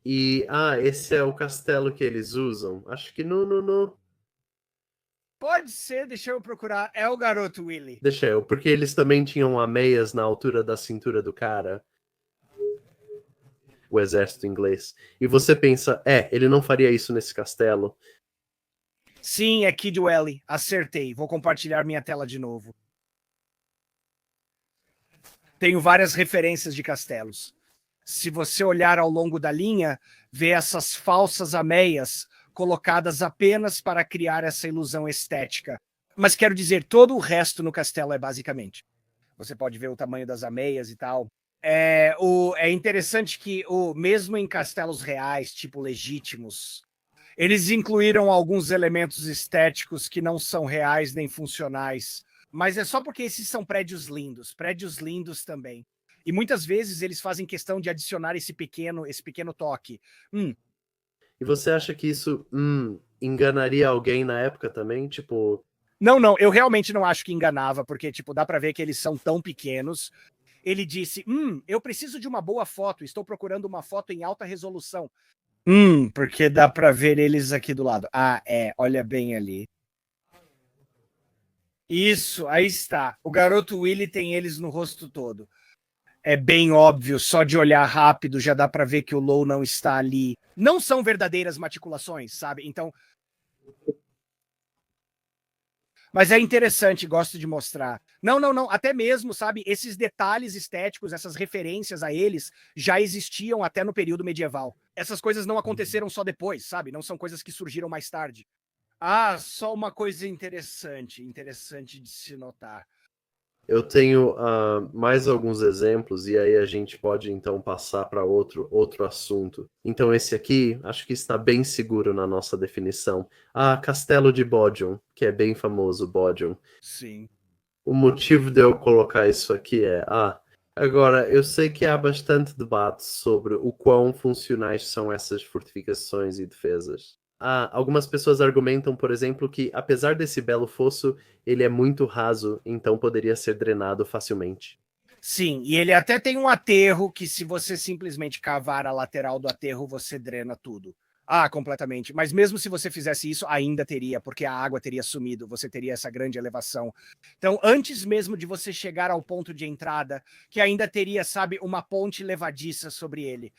E, esse é o castelo que eles usam? Acho que no... Pode ser, deixa eu procurar. É o garoto Willy. Deixa eu, porque eles também tinham ameias na altura da cintura do cara. O exército inglês. E você pensa, ele não faria isso nesse castelo. Sim, é Kidwell. Acertei. Vou compartilhar minha tela de novo. Tenho várias referências de castelos. Se você olhar ao longo da linha, vê essas falsas ameias colocadas apenas para criar essa ilusão estética. Mas quero dizer, todo o resto no castelo é basicamente. Você pode ver o tamanho das ameias e tal. É interessante que, mesmo em castelos reais, tipo legítimos, eles incluíram alguns elementos estéticos que não são reais nem funcionais. Mas é só porque esses são prédios lindos também. E muitas vezes eles fazem questão de adicionar esse pequeno toque. E você acha que isso enganaria alguém na época também? Tipo... Não, eu realmente não acho que enganava, porque tipo, dá pra ver que eles são tão pequenos. Ele disse, eu preciso de uma boa foto, estou procurando uma foto em alta resolução. Porque dá pra ver eles aqui do lado. Olha bem ali. Isso, aí está. O garoto Willy tem eles no rosto todo. É bem óbvio, só de olhar rápido já dá pra ver que o Low não está ali. Não são verdadeiras matriculações, sabe? Então... Mas é interessante, gosto de mostrar. Não. Até mesmo, sabe, esses detalhes estéticos, essas referências a eles, já existiam até no período medieval. Essas coisas não aconteceram só depois, sabe? Não são coisas que surgiram mais tarde. Só uma coisa interessante de se notar. Eu tenho mais alguns exemplos e aí a gente pode então passar para outro assunto. Então esse aqui, acho que está bem seguro na nossa definição. Castelo de Bodion, que é bem famoso, Bodion. Sim. O motivo de eu colocar isso aqui é... agora, eu sei que há bastante debate sobre o quão funcionais são essas fortificações e defesas. Algumas pessoas argumentam, por exemplo, que apesar desse belo fosso, ele é muito raso, então poderia ser drenado facilmente. Sim, e ele até tem um aterro que se você simplesmente cavar a lateral do aterro, você drena tudo. Completamente. Mas mesmo se você fizesse isso, ainda teria, porque a água teria sumido, você teria essa grande elevação. Então, antes mesmo de você chegar ao ponto de entrada, que ainda teria, sabe, uma ponte levadiça sobre ele.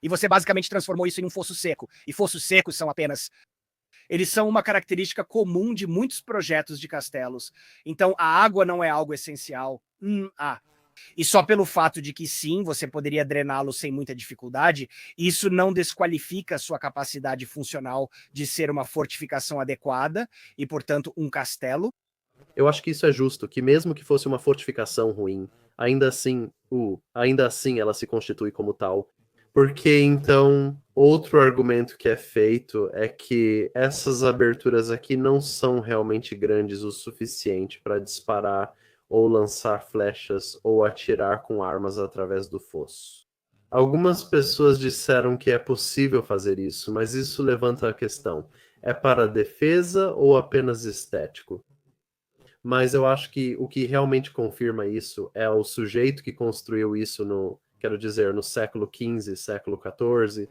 E você basicamente transformou isso em um fosso seco. E fossos secos são apenas... Eles são uma característica comum de muitos projetos de castelos. Então, a água não é algo essencial. E só pelo fato de que sim, você poderia drená-lo sem muita dificuldade, isso não desqualifica a sua capacidade funcional de ser uma fortificação adequada e, portanto, um castelo. Eu acho que isso é justo, que mesmo que fosse uma fortificação ruim, ainda assim ela se constitui como tal. Porque então, outro argumento que é feito é que essas aberturas aqui não são realmente grandes o suficiente para disparar ou lançar flechas ou atirar com armas através do fosso. Algumas pessoas disseram que é possível fazer isso, mas isso levanta a questão: é para defesa ou apenas estético? mas eu acho que o que realmente confirma isso é o sujeito que construiu isso quero dizer, no século XV, século XIV.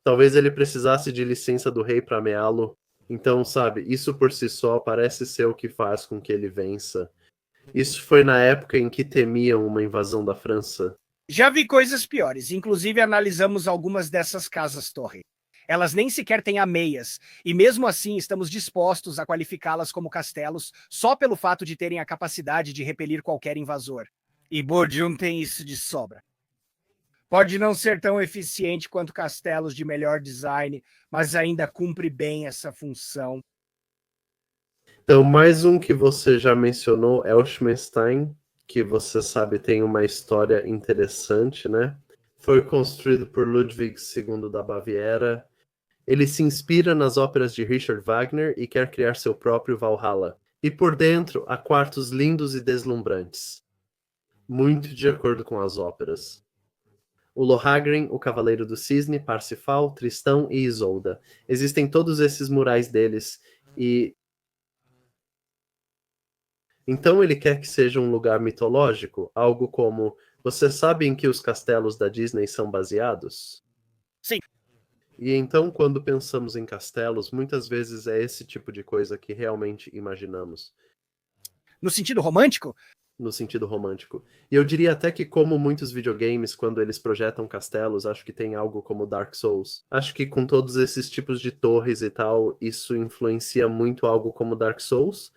Talvez ele precisasse de licença do rei para meá-lo. Então, sabe, isso por si só parece ser o que faz com que ele vença. Isso foi na época em que temiam uma invasão da França. Já vi coisas piores, inclusive analisamos algumas dessas casas-torre. Elas nem sequer têm ameias, e mesmo assim estamos dispostos a qualificá-las como castelos só pelo fato de terem a capacidade de repelir qualquer invasor. E Bodjum tem isso de sobra. Pode não ser tão eficiente quanto castelos de melhor design, mas ainda cumpre bem essa função. Então, mais um que você já mencionou é o Schmestein, que você sabe tem uma história interessante, né? Foi construído por Ludwig II da Baviera. Ele se inspira nas óperas de Richard Wagner e quer criar seu próprio Valhalla. E por dentro há quartos lindos e deslumbrantes, muito de acordo com as óperas. O Lohengrin, o Cavaleiro do Cisne, Parsifal, Tristão e Isolda. Existem todos esses murais deles e então ele quer que seja um lugar mitológico, algo como: você sabe em que os castelos da Disney são baseados? Sim. E então, quando pensamos em castelos, muitas vezes é esse tipo de coisa que realmente imaginamos. No sentido romântico? No sentido romântico. E eu diria até que, como muitos videogames, quando eles projetam castelos, acho que tem algo como Dark Souls. Acho que com todos esses tipos de torres e tal, isso influencia muito algo como Dark Souls.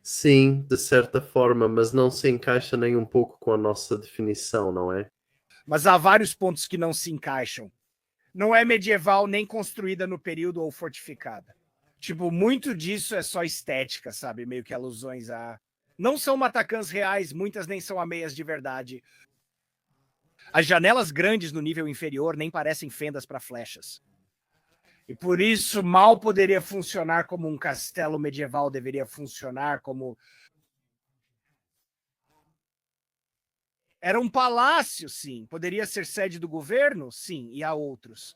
Sim, de certa forma, mas não se encaixa nem um pouco com a nossa definição, não é? Mas há vários pontos que não se encaixam. Não é medieval nem construída no período ou fortificada. Tipo, muito disso é só estética, sabe? Meio que alusões a... Não são matacãs reais, muitas nem são ameias de verdade. As janelas grandes no nível inferior nem parecem fendas para flechas. E por isso mal poderia funcionar como um castelo medieval deveria funcionar, como... Era um palácio, sim. Poderia ser sede do governo? Sim, e há outros.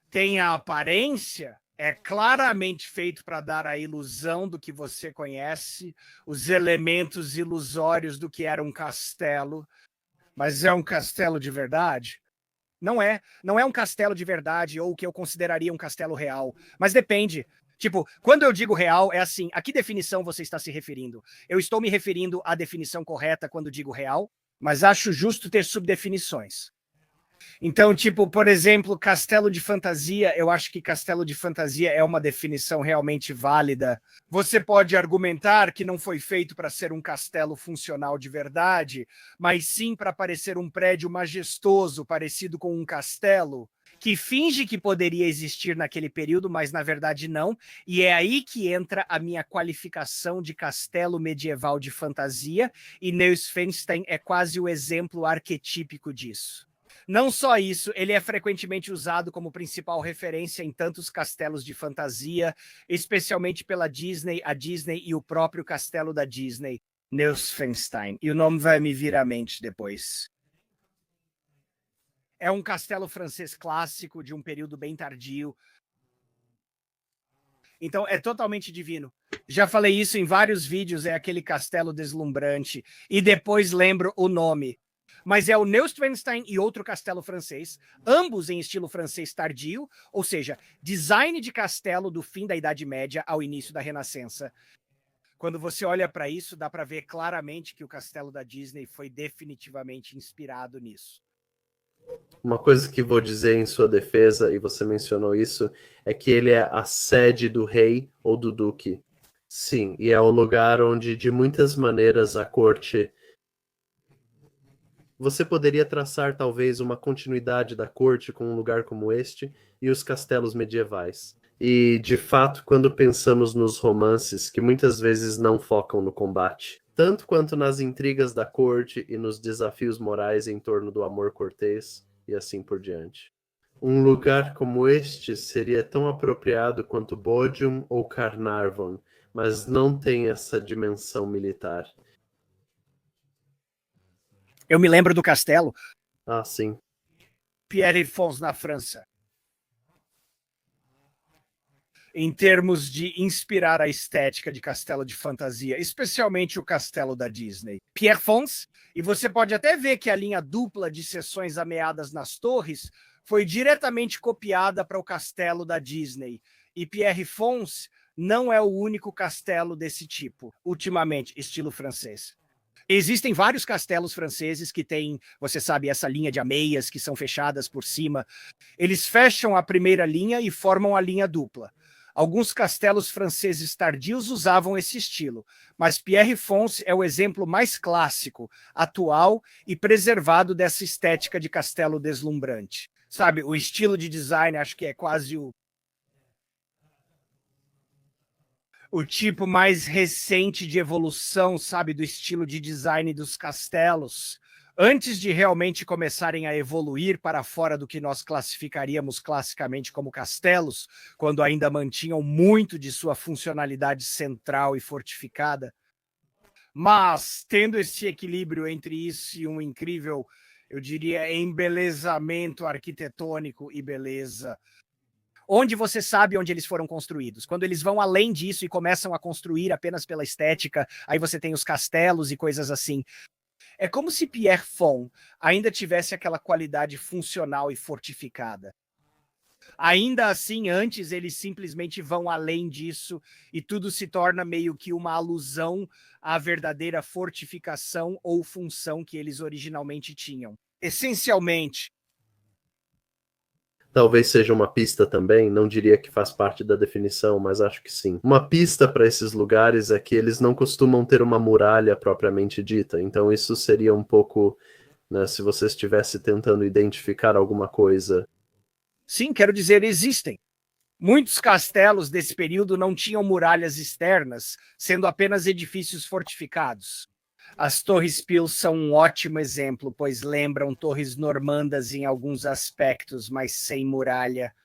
Tem a aparência, é claramente feito para dar a ilusão do que você conhece, os elementos ilusórios do que era um castelo. Mas é um castelo de verdade? Não é. Não é um castelo de verdade ou o que eu consideraria um castelo real. Mas depende. Tipo, quando eu digo real, é assim, a que definição você está se referindo? Eu estou me referindo à definição correta quando digo real, mas acho justo ter subdefinições. Então, tipo, por exemplo, castelo de fantasia, eu acho que castelo de fantasia é uma definição realmente válida. Você pode argumentar que não foi feito para ser um castelo funcional de verdade, mas sim para parecer um prédio majestoso, parecido com um castelo, que finge que poderia existir naquele período, mas na verdade não. E é aí que entra a minha qualificação de castelo medieval de fantasia, e Neuschwanstein é quase o exemplo arquetípico disso. Não só isso, ele é frequentemente usado como principal referência em tantos castelos de fantasia, especialmente pela Disney, a Disney e o próprio castelo da Disney, Neuschwanstein. E o nome vai me vir à mente depois. É um castelo francês clássico de um período bem tardio. Então é totalmente divino. Já falei isso em vários vídeos, é aquele castelo deslumbrante. E depois lembro o nome. Mas é o Neuschwanstein e outro castelo francês, ambos em estilo francês tardio, ou seja, design de castelo do fim da Idade Média ao início da Renascença. Quando você olha para isso, dá para ver claramente que o castelo da Disney foi definitivamente inspirado nisso. Uma coisa que vou dizer em sua defesa, e você mencionou isso, é que ele é a sede do rei ou do duque. Sim, e é o lugar onde, de muitas maneiras, a corte... Você poderia traçar talvez uma continuidade da corte com um lugar como este e os castelos medievais. E, de fato, quando pensamos nos romances, que muitas vezes não focam no combate, tanto quanto nas intrigas da corte e nos desafios morais em torno do amor cortês, e assim por diante. Um lugar como este seria tão apropriado quanto Bodrum ou Carnarvon, mas não tem essa dimensão militar. Eu me lembro do castelo Ah, sim. Pierrefonds, na França. em termos de inspirar a estética de castelo de fantasia, especialmente o castelo da Disney. Pierre Fons, e você pode até ver que a linha dupla de seções ameadas nas torres foi diretamente copiada para o castelo da Disney. E Pierre Fons não é o único castelo desse tipo, ultimamente, estilo francês. Existem vários castelos franceses que têm, você sabe, essa linha de ameias que são fechadas por cima. Eles fecham a primeira linha e formam a linha dupla. Alguns castelos franceses tardios usavam esse estilo, mas Pierre Fons é o exemplo mais clássico, atual e preservado dessa estética de castelo deslumbrante. Sabe, o estilo de design acho que é quase o tipo mais recente de evolução, sabe, do estilo de design dos castelos. Antes de realmente começarem a evoluir para fora do que nós classificaríamos classicamente como castelos, quando ainda mantinham muito de sua funcionalidade central e fortificada. Mas, tendo esse equilíbrio entre isso e um incrível, eu diria, embelezamento arquitetônico e beleza, onde você sabe onde eles foram construídos. Quando eles vão além disso e começam a construir apenas pela estética, aí você tem os castelos e coisas assim. É como se Pierre Fons ainda tivesse aquela qualidade funcional e fortificada. Ainda assim, antes eles simplesmente vão além disso e tudo se torna meio que uma alusão à verdadeira fortificação ou função que eles originalmente tinham. Essencialmente, Talvez seja uma pista também, não diria que faz parte da definição, mas acho que sim. Uma pista para esses lugares é que eles não costumam ter uma muralha propriamente dita, então isso seria um pouco, né, se você estivesse tentando identificar alguma coisa. sim, quero dizer, existem. Muitos castelos desse período não tinham muralhas externas, sendo apenas edifícios fortificados. As Torres Peel são um ótimo exemplo, pois lembram torres normandas em alguns aspectos, mas sem muralha.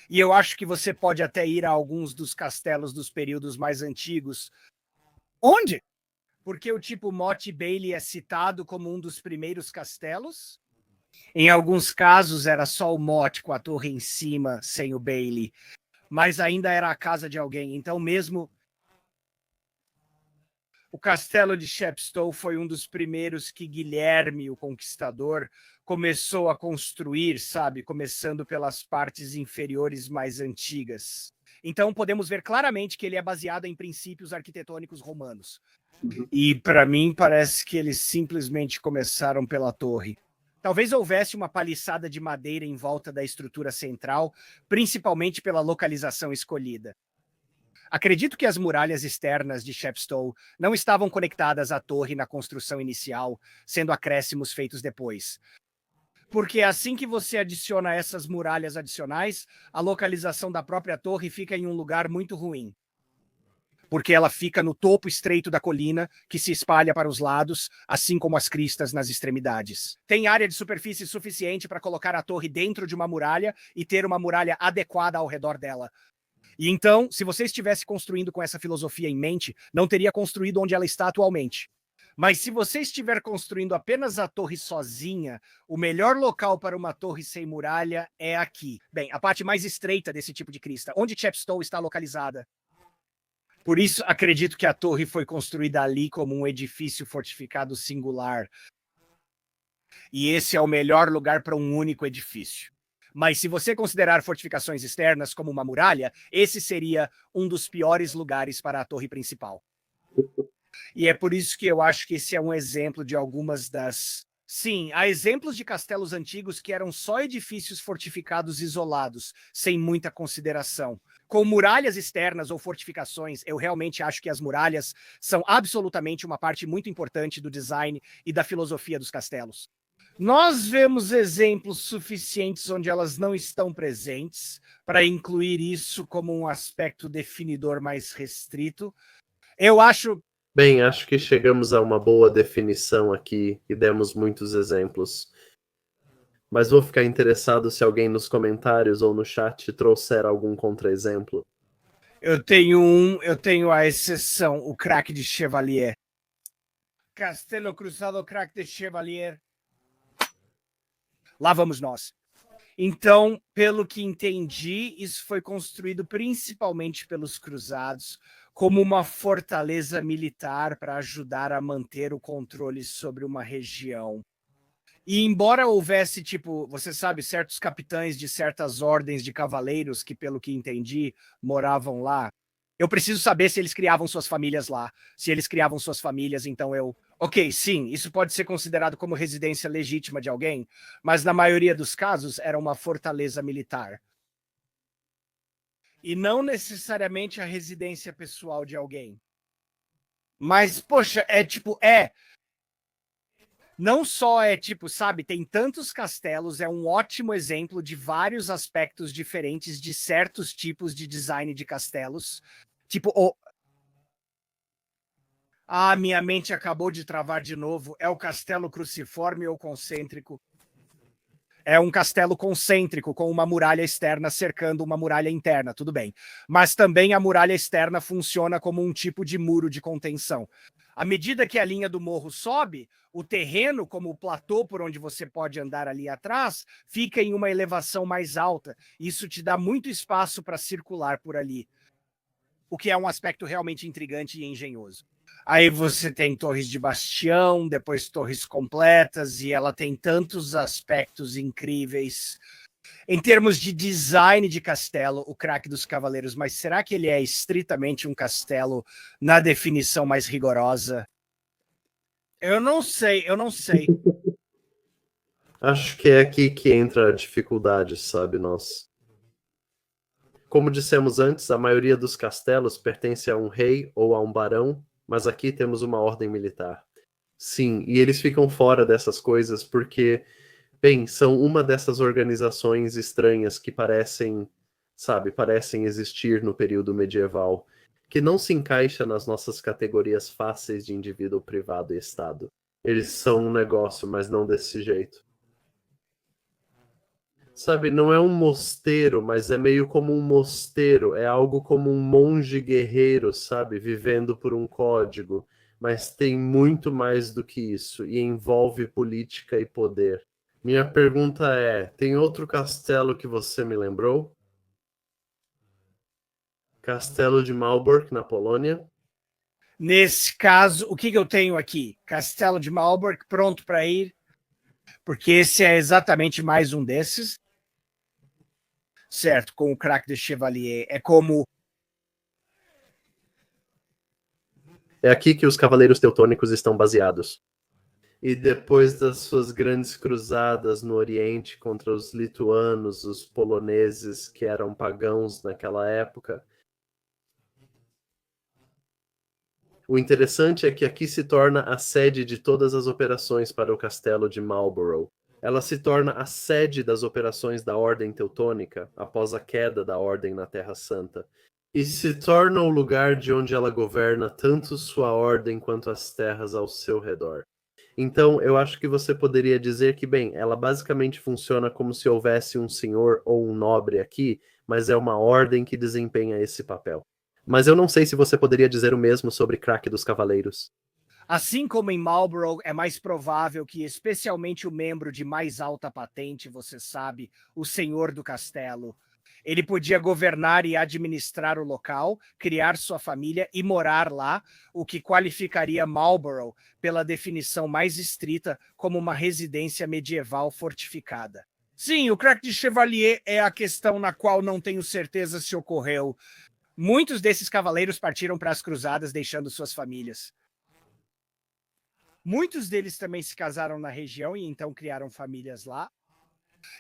E eu acho que você pode até ir a alguns dos castelos dos períodos mais antigos. Onde? Porque o tipo Motte Bailey é citado como um dos primeiros castelos? Em alguns casos era só o Motte com a torre em cima, sem o Bailey. Mas ainda era a casa de alguém. Então mesmo o castelo de Chepstow foi um dos primeiros que Guilherme, o Conquistador, começou a construir, sabe? Começando pelas partes inferiores mais antigas. Então podemos ver claramente que ele é baseado em princípios arquitetônicos romanos. E para mim parece que eles simplesmente começaram pela torre. Talvez houvesse uma paliçada de madeira em volta da estrutura central, principalmente pela localização escolhida. Acredito que as muralhas externas de Chepstow não estavam conectadas à torre na construção inicial, sendo acréscimos feitos depois. Porque assim que você adiciona essas muralhas adicionais, a localização da própria torre fica em um lugar muito ruim. Porque ela fica no topo estreito da colina, que se espalha para os lados, assim como as cristas nas extremidades. Tem área de superfície suficiente para colocar a torre dentro de uma muralha e ter uma muralha adequada ao redor dela. E então, se você estivesse construindo com essa filosofia em mente, não teria construído onde ela está atualmente. Mas se você estiver construindo apenas a torre sozinha, o melhor local para uma torre sem muralha é aqui. Bem, a parte mais estreita desse tipo de crista, onde Chepstow está localizada. Por isso, acredito que a torre foi construída ali como um edifício fortificado singular. E esse é o melhor lugar para um único edifício. Mas se você considerar fortificações externas como uma muralha, esse seria um dos piores lugares para a torre principal. E é por isso que eu acho que esse é um exemplo de algumas das... Sim, há exemplos de castelos antigos que eram só edifícios fortificados isolados, sem muita consideração. Com muralhas externas ou fortificações, eu realmente acho que as muralhas são absolutamente uma parte muito importante do design e da filosofia dos castelos. Nós vemos exemplos suficientes onde elas não estão presentes para incluir isso como um aspecto definidor mais restrito. Eu acho... Bem, acho que chegamos a uma boa definição aqui e demos muitos exemplos. Mas vou ficar interessado se alguém nos comentários ou no chat trouxer algum contra-exemplo. Eu tenho a exceção, o crack de Chevalier. Castelo Cruzado, crack de Chevalier. Lá vamos nós. Então, pelo que entendi, isso foi construído principalmente pelos cruzados como uma fortaleza militar para ajudar a manter o controle sobre uma região. E embora houvesse, tipo, você sabe, certos capitães de certas ordens de cavaleiros que, pelo que entendi, moravam lá, eu preciso saber se eles criavam suas famílias lá. Se eles criavam suas famílias, então eu. Ok, sim, isso pode ser considerado como residência legítima de alguém, mas na maioria dos casos era uma fortaleza militar. E não necessariamente a residência pessoal de alguém. Mas, poxa, é tipo, não só é tipo, sabe, tem tantos castelos, é um ótimo exemplo de vários aspectos diferentes de certos tipos de design de castelos. Tipo, minha mente acabou de travar de novo. É o castelo cruciforme ou concêntrico? É um castelo concêntrico com uma muralha externa cercando uma muralha interna, tudo bem. Mas também a muralha externa funciona como um tipo de muro de contenção. À medida que a linha do morro sobe, o terreno, como o platô por onde você pode andar ali atrás, fica em uma elevação mais alta. Isso te dá muito espaço para circular por ali, o que é um aspecto realmente intrigante e engenhoso. Aí você tem torres de bastião, depois torres completas, e ela tem tantos aspectos incríveis. Em termos de design de castelo, o Crack dos Cavaleiros, mas será que ele é estritamente um castelo na definição mais rigorosa? Eu não sei, eu não sei. Acho que é aqui que entra a dificuldade, sabe, nós. Como dissemos antes, a maioria dos castelos pertence a um rei ou a um barão, mas aqui temos uma ordem militar. Sim, e eles ficam fora dessas coisas porque, bem, são uma dessas organizações estranhas que parecem, sabe, parecem existir no período medieval, que não se encaixa nas nossas categorias fáceis de indivíduo privado e Estado. Eles são um negócio, mas não desse jeito. Sabe, não é um mosteiro, mas é meio como um mosteiro. É algo como um monge guerreiro, sabe? Vivendo por um código. Mas tem muito mais do que isso e envolve política e poder. Minha pergunta é: tem outro castelo que você me lembrou? Castelo de Malbork, na Polônia. Nesse caso, o que eu tenho aqui? Castelo de Malbork, pronto para ir, porque esse é exatamente mais um desses. Certo, com o Crack de Chevalier. É como. É aqui que os Cavaleiros Teutônicos estão baseados. E depois das suas grandes cruzadas no Oriente contra os lituanos, os poloneses, que eram pagãos naquela época, o interessante é que aqui se torna a sede de todas as operações para o castelo de Marlborough. Ela se torna a sede das operações da Ordem Teutônica após a queda da Ordem na Terra Santa, e se torna o lugar de onde ela governa tanto sua ordem quanto as terras ao seu redor. Então, eu acho que você poderia dizer que, bem, ela basicamente funciona como se houvesse um senhor ou um nobre aqui, mas é uma ordem que desempenha esse papel. Mas eu não sei se você poderia dizer o mesmo sobre Crack dos Cavaleiros. Assim como em Marlborough, é mais provável que, especialmente o membro de mais alta patente, você sabe, o senhor do castelo, ele podia governar e administrar o local, criar sua família e morar lá, o que qualificaria Marlborough, pela definição mais estrita, como uma residência medieval fortificada. Sim, o Crack de Chevalier é a questão na qual não tenho certeza se ocorreu. Muitos desses cavaleiros partiram para as cruzadas deixando suas famílias. Muitos deles também se casaram na região e então criaram famílias lá.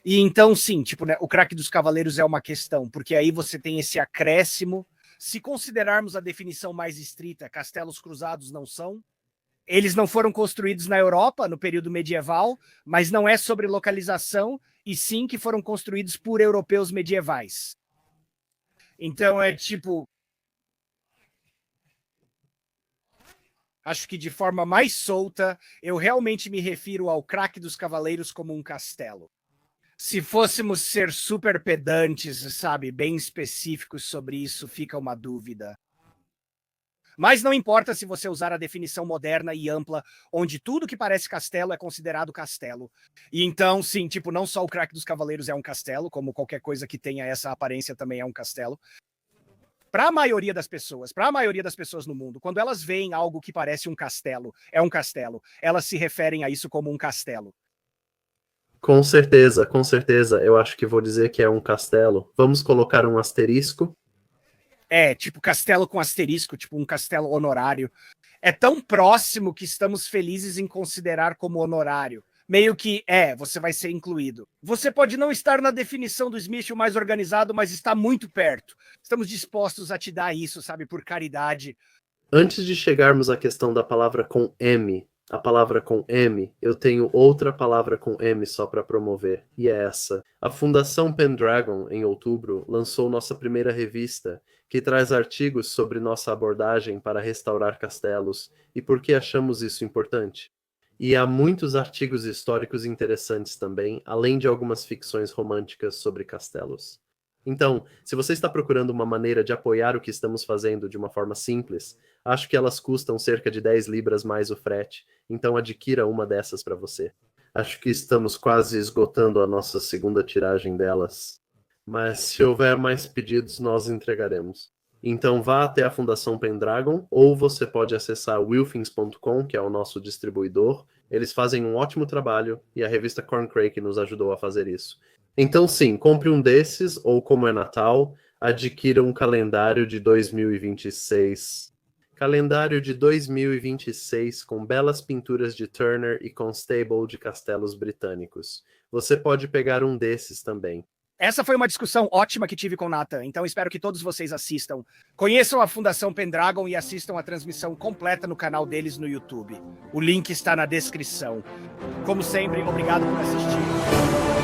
E então, sim, tipo, né, o Crack dos Cavaleiros é uma questão, porque aí você tem esse acréscimo. Se considerarmos a definição mais estrita, castelos cruzados não são. Eles não foram construídos na Europa no período medieval, mas não é sobre localização, e sim que foram construídos por europeus medievais. Então é tipo. Acho que de forma mais solta, eu realmente me refiro ao Crack dos Cavaleiros como um castelo. Se fôssemos ser super pedantes, sabe, bem específicos sobre isso, fica uma dúvida. Mas não importa se você usar a definição moderna e ampla, onde tudo que parece castelo é considerado castelo. E então, sim, tipo, não só o Crack dos Cavaleiros é um castelo, como qualquer coisa que tenha essa aparência também é um castelo. Para a maioria das pessoas no mundo, quando elas veem algo que parece um castelo, é um castelo, elas se referem a isso como um castelo. Com certeza, eu acho que vou dizer que é um castelo. Vamos colocar um asterisco. É, tipo castelo com asterisco, tipo um castelo honorário. É tão próximo que estamos felizes em considerar como honorário. Meio que, você vai ser incluído. Você pode não estar na definição do Smith o mais organizado, mas está muito perto. Estamos dispostos a te dar isso, sabe, por caridade. Antes de chegarmos à questão da palavra com M, a palavra com M, eu tenho outra palavra com M só para promover, e é essa. A Fundação Pendragon, em outubro, lançou nossa primeira revista, que traz artigos sobre nossa abordagem para restaurar castelos e por que achamos isso importante. E há muitos artigos históricos interessantes também, além de algumas ficções românticas sobre castelos. Então, se você está procurando uma maneira de apoiar o que estamos fazendo de uma forma simples, acho que elas custam cerca de 10 libras mais o frete, então adquira uma dessas para você. Acho que estamos quase esgotando a nossa segunda tiragem delas, mas se houver mais pedidos, nós entregaremos. Então vá até a Fundação Pendragon, ou você pode acessar wilfins.com, que é o nosso distribuidor. Eles fazem um ótimo trabalho, e a revista Corncrake nos ajudou a fazer isso. Então sim, compre um desses, ou como é Natal, adquira um calendário de 2026. Calendário de 2026 com belas pinturas de Turner e Constable de castelos britânicos. Você pode pegar um desses também. Essa foi uma discussão ótima que tive com o Nathan, então espero que todos vocês assistam. Conheçam a Fundação Pendragon e assistam a transmissão completa no canal deles no YouTube. O link está na descrição. Como sempre, obrigado por assistir.